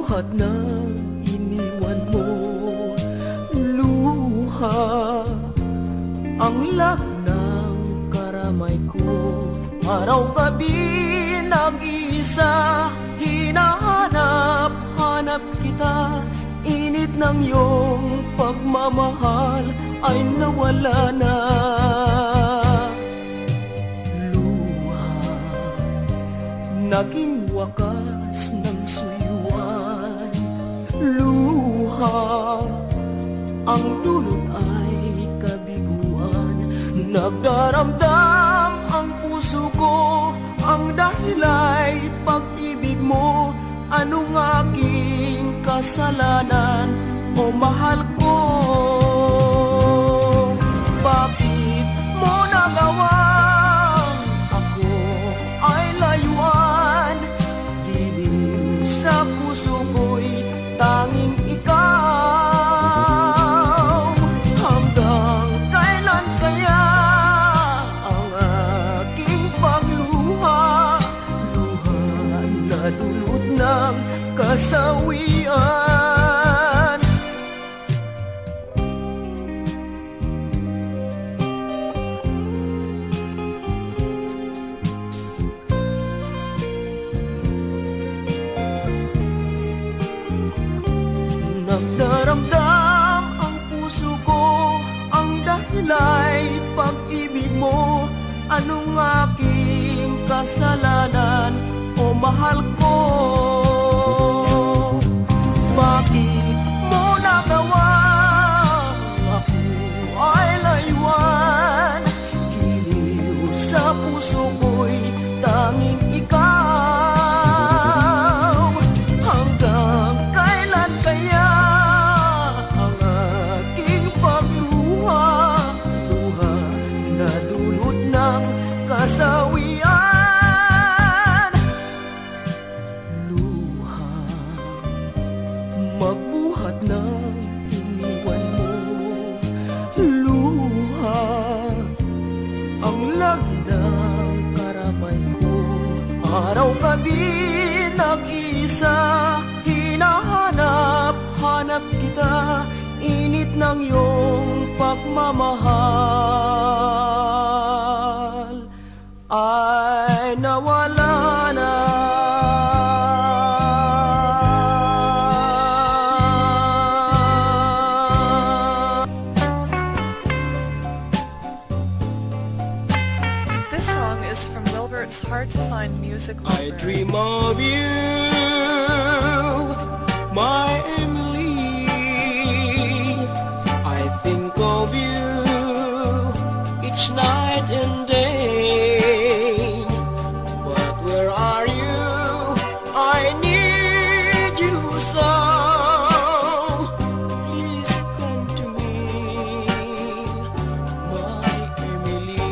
Magbuhat ng iniwan mo, luha ang laki ng karamay ko. Araw-gabi nag-iisa, hinahanap-hanap kita. Init ng iyong pagmamahal ay nawala na. Luha, naging wakas ng suyuan. Luha, ang dulot ay kabiguan. Nagdaramdam ang puso ko, ang dahil ay pag-ibig mo. Anong aking kasalanan, o mahal ko? Bakit mo nagawang ako ay layuan? Giliw sa puso ko'y tanging ikaw. Hanggang kailan kaya ang aking pagluha? Luha na dulot ng kasawian. Nagdaramdam ang puso ko, ang dahil ay pag-ibig mo. Anong aking kasalanan, o mahal ko? Bakit mo nagawa ako ay layuan? Giliw sa puso ko'y tanging ikaw. Hanggang kailan kaya ang aking pagluha? Luha na dulot ng kasawian. Magbuhat ng iniwan mo, luha ang lagi ng karamay ko. Araw-gabi nag-iisa, hinahanap-hanap kita. Init ng iyong pagmamahal ay nawala na. It's hard to find music I library. dream of you, my Emily. I think of you each night and day. But where are you? I need you so. Please come to me, my Emily.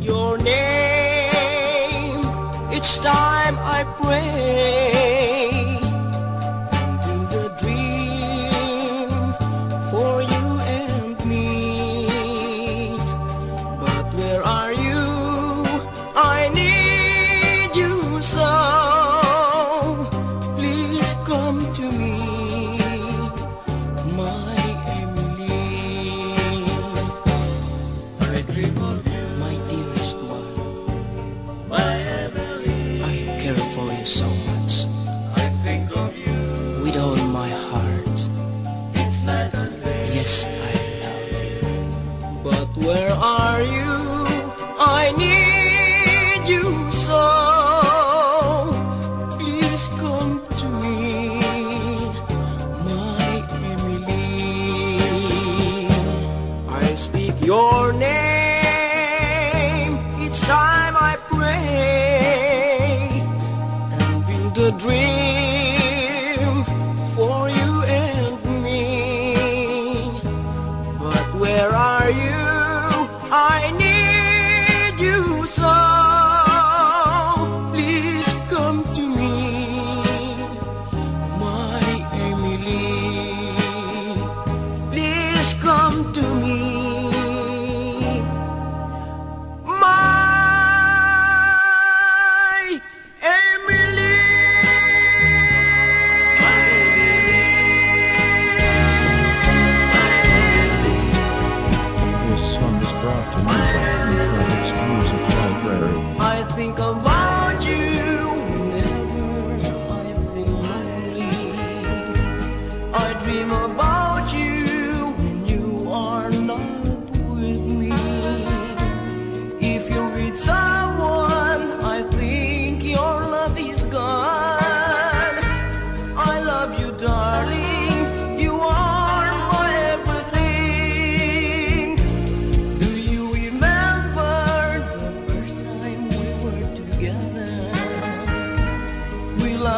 Your name each time I pray, and build a dream for you and me. But where are you? I need you so. Please come to me, my Emily. I dream of you, my dearest one, my Emily. I care for you so much. I think of you with all my heart. It's night and day. Yes, I love you. But where are you? I need you so. Please come to me, my Emily. I speak your name each time I pray, and build a dream for you and me. But where are you? I need you so. Please come to me, my Emily. Please come to me, my Emily.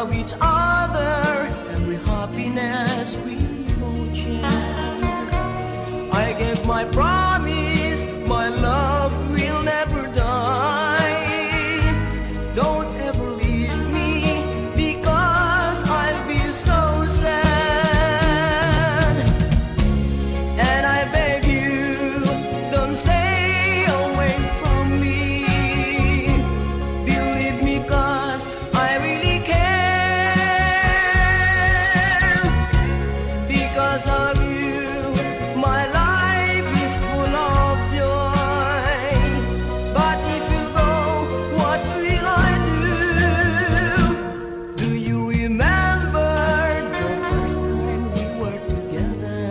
love each other, every happiness we both share. I gave my promise, my love will never die. Don't ever leave me, because I'll be so sad. And I beg you, don't stay away from me. Believe me, 'cause I really care. Because of you, my life is full of joy. But if you go, what will I do? Do you remember the first time we were together?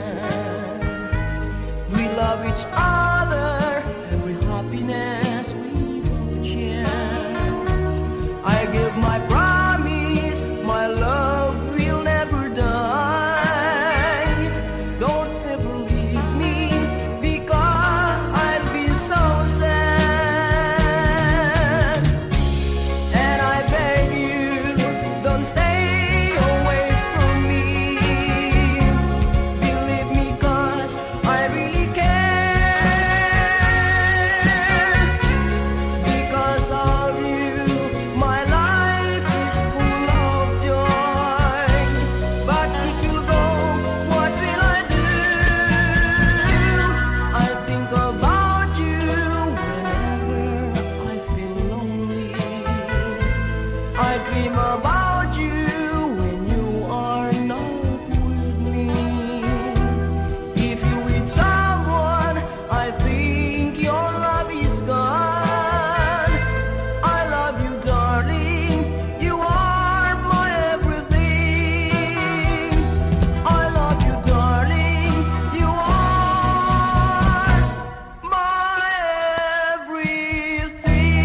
We love each other, every happiness we both share. I give my promise, my love will never die. Don't ever leave me, because I'll be so sad. And I beg you, don't stay away from me. Believe me, 'cause I really care. Because of you, my life is full of joy. But if you go, what will I do? I think about you whenever I feel lonely. I dream about you when you are not with me. If you with someone, I think your love is gone. I love you, darling. You are my everything. I love you, darling. You are my everything.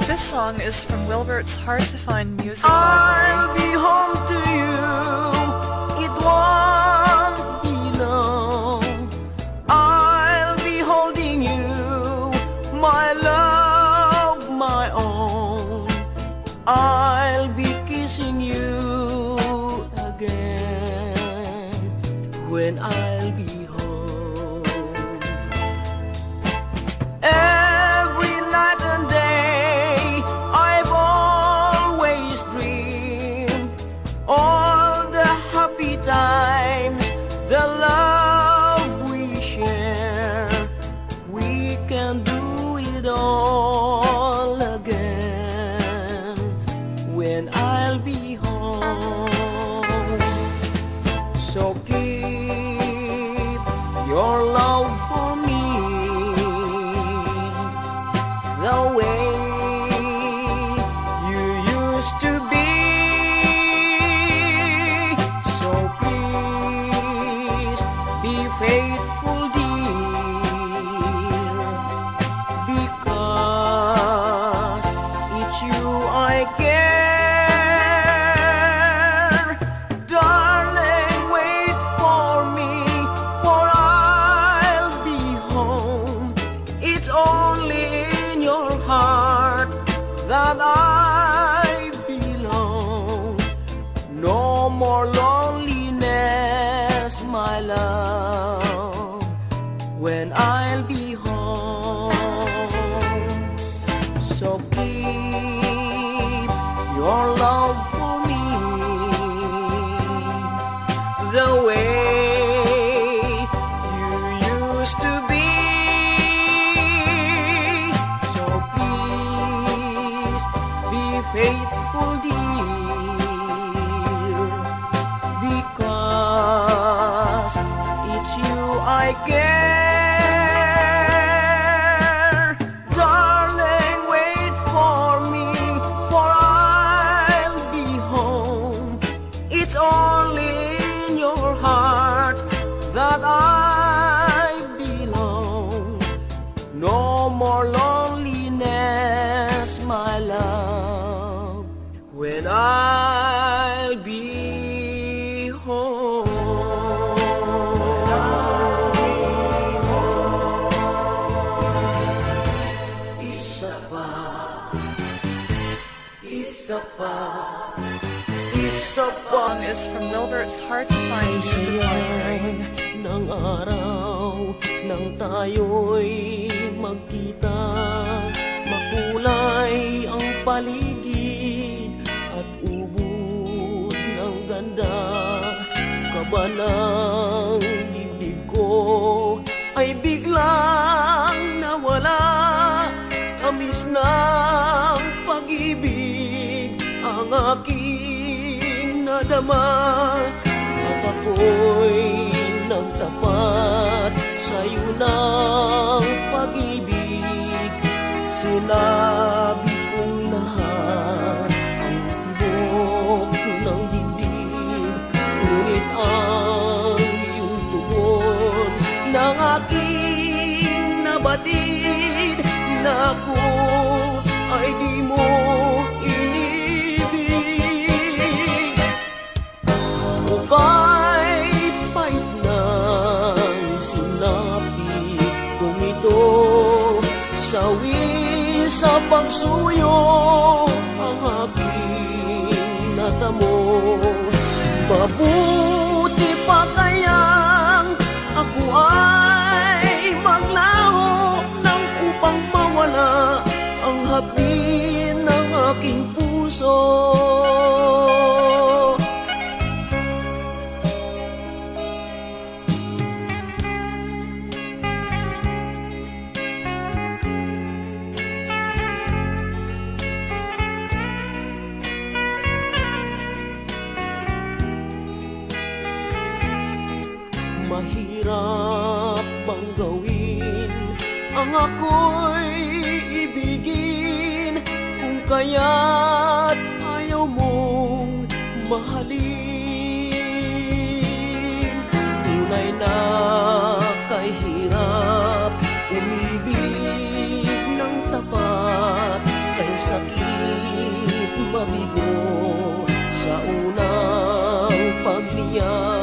This song is from Wilbert's Hard to Find Music I'll Library. be home to you. It won't be long. I'll be holding you, my love, my own. I'll be kissing you again when I'll be home. Every night and day, I've always dreamed all the happy times, the love we share. We can do it all again when I'll be home. So keep your love for me the way you used to be. So please be faithful, dear, because it's you I care. Darling, wait for me, for I'll be home. It's only in your heart that I belong. No more loneliness, my love, when I'll be home. So keep your love for me the way you used to be. So please be faithful, dear, because it's you I care. Darling, wait for me, for I'll be home. It's only in your heart Isa Song is from Wilbert's Hard to Find Music Library. ng araw nang tayo'y magkita, makulay ang paligid at ubod ng ganda. Kaba ng dibdib ko ay biglang nawala, tamis ng pag-ibig ang aking nadama. At ako'y nagtapat sa'yo ng pag-ibig. Sinabi kong lahat ang tibok ng dibdib, ngunit ang iyong tugon ng aking nabatid na ako ay di mo inibig. Ukay pait ng sinabi kung ito, sawi sa pagsuyo ang aking natamo. Mabuti pa kayang ako ay maglaho nang upang mawala ang hapin ng aking puso. Mahirap bang gawin ang ako'y ibigin, kung kaya't ayaw mong mahalin? Tunay na kay hirap umibig ng tapat, kay sakit mabigo sa unang pagniya.